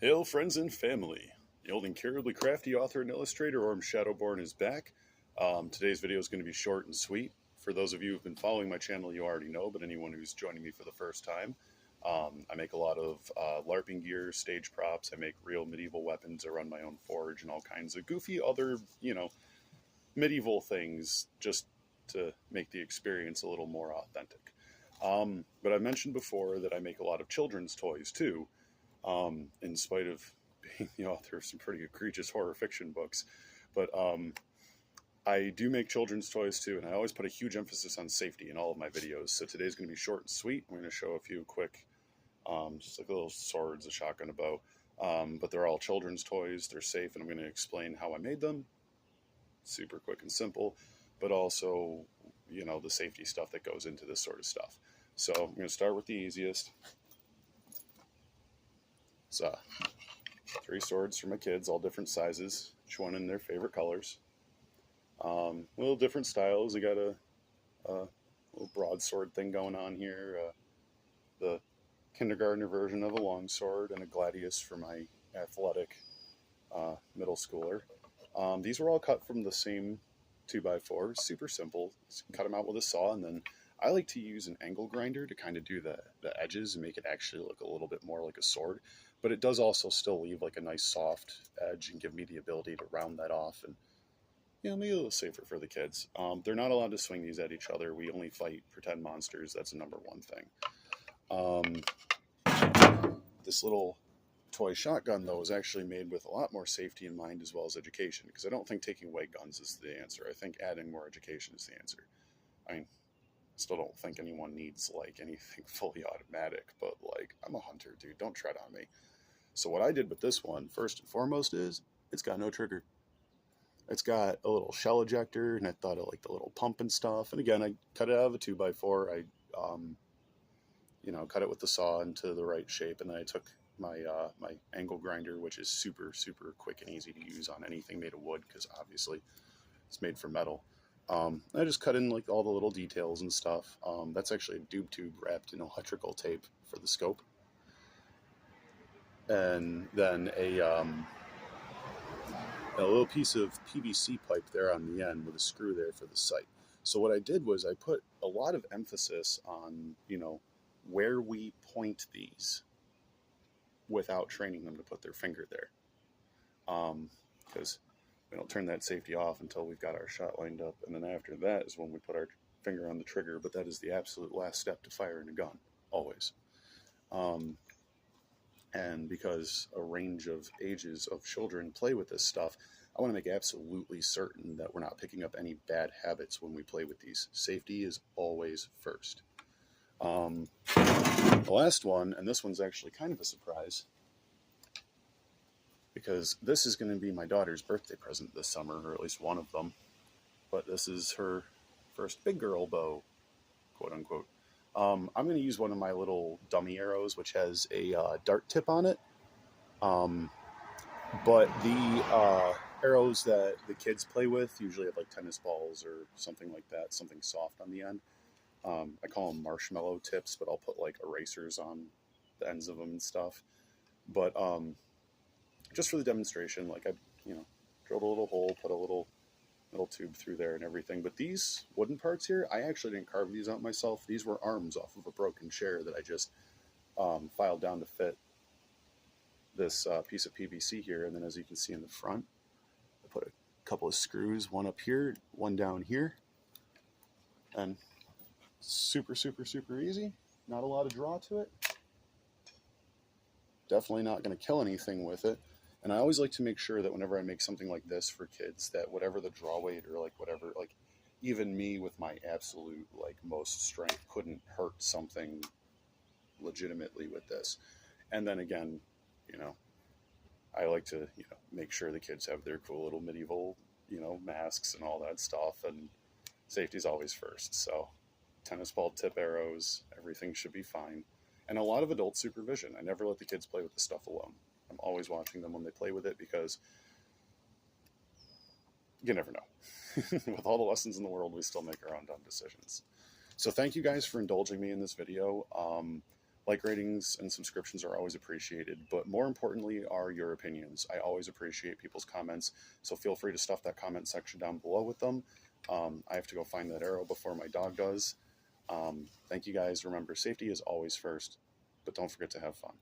Hail friends and family! The old incurably crafty author and illustrator Orm Shadowborn is back. Today's video is going to be short and sweet. For those of you who've been following my channel, you already know, but anyone who's joining me for the first time, I make a lot of LARPing gear, stage props, I make real medieval weapons, I run my own forge and all kinds of goofy other, medieval things just to make the experience a little more authentic. But I mentioned before that I make a lot of children's toys too. In spite of being the author of some pretty egregious horror fiction books. But I do make children's toys too, and I always put a huge emphasis on safety in all of my videos. So today's going to be short and sweet. I'm going to show a few quick, just like little swords, a shotgun, a bow. But they're all children's toys. They're safe, and I'm going to explain how I made them. Super quick and simple, but also, the safety stuff that goes into this sort of stuff. So I'm going to start with the easiest. So, 3 swords for my kids, all different sizes, each one in their favorite colors. Little different styles. I got a little broadsword thing going on here, the kindergartner version of a longsword, and a gladius for my athletic middle schooler. These were all cut from the same 2x4, super simple. Just cut them out with a saw, and then I like to use an angle grinder to kind of do the edges and make it actually look a little bit more like a sword. But it does also still leave like a nice soft edge and give me the ability to round that off and, make it a little safer for the kids. They're not allowed to swing these at each other. We only fight pretend monsters. That's a #1 thing. This little toy shotgun, though, is actually made with a lot more safety in mind as well as education, because I don't think taking away guns is the answer. I think adding more education is the answer. I mean, still don't think anyone needs like anything fully automatic, but like, I'm a hunter, dude. Don't tread on me. So what I did with this one, first and foremost, is it's got no trigger. It's got a little shell ejector, and I thought of like the little pump and stuff. And again, I cut it out of a 2x4. I, cut it with the saw into the right shape, and then I took my my angle grinder, which is super, super quick and easy to use on anything made of wood, because obviously it's made from metal. I just cut in like all the little details and stuff. That's actually a doob tube wrapped in electrical tape for the scope. And then a little piece of PVC pipe there on the end with a screw there for the sight. So what I did was I put a lot of emphasis on, where we point these without training them to put their finger there. Because we don't turn that safety off until we've got our shot lined up. And then after that is when we put our finger on the trigger, but that is the absolute last step to firing a gun, always. And because a range of ages of children play with this stuff, I want to make absolutely certain that we're not picking up any bad habits when we play with these. Safety is always first. The last one, and this one's actually kind of a surprise, because this is going to be my daughter's birthday present this summer, or at least one of them. But this is her first big girl bow, quote unquote. I'm going to use one of my little dummy arrows, which has a dart tip on it. But the arrows that the kids play with usually have like tennis balls or something like that, something soft on the end. I call them marshmallow tips, but I'll put like erasers on the ends of them and stuff. But just for the demonstration, like I, drilled a little hole, put a little tube through there and everything. But these wooden parts here, I actually didn't carve these out myself. These were arms off of a broken chair that I just filed down to fit this piece of PVC here. And then as you can see in the front, I put a couple of screws, one up here, one down here. And super, super, super easy. Not a lot of draw to it. Definitely not going to kill anything with it. And I always like to make sure that whenever I make something like this for kids, that whatever the draw weight or like whatever, like even me with my absolute like most strength couldn't hurt something legitimately with this. And then again, I like to, make sure the kids have their cool little medieval, masks and all that stuff, and safety's always first. So tennis ball tip arrows, everything should be fine. And a lot of adult supervision. I never let the kids play with the stuff alone. I'm always watching them when they play with it, because you never know. With all the lessons in the world, we still make our own dumb decisions. So thank you guys for indulging me in this video. Like ratings and subscriptions are always appreciated, but more importantly are your opinions. I always appreciate people's comments, so feel free to stuff that comment section down below with them. I have to go find that arrow before my dog does. Thank you guys. Remember, safety is always first, but don't forget to have fun.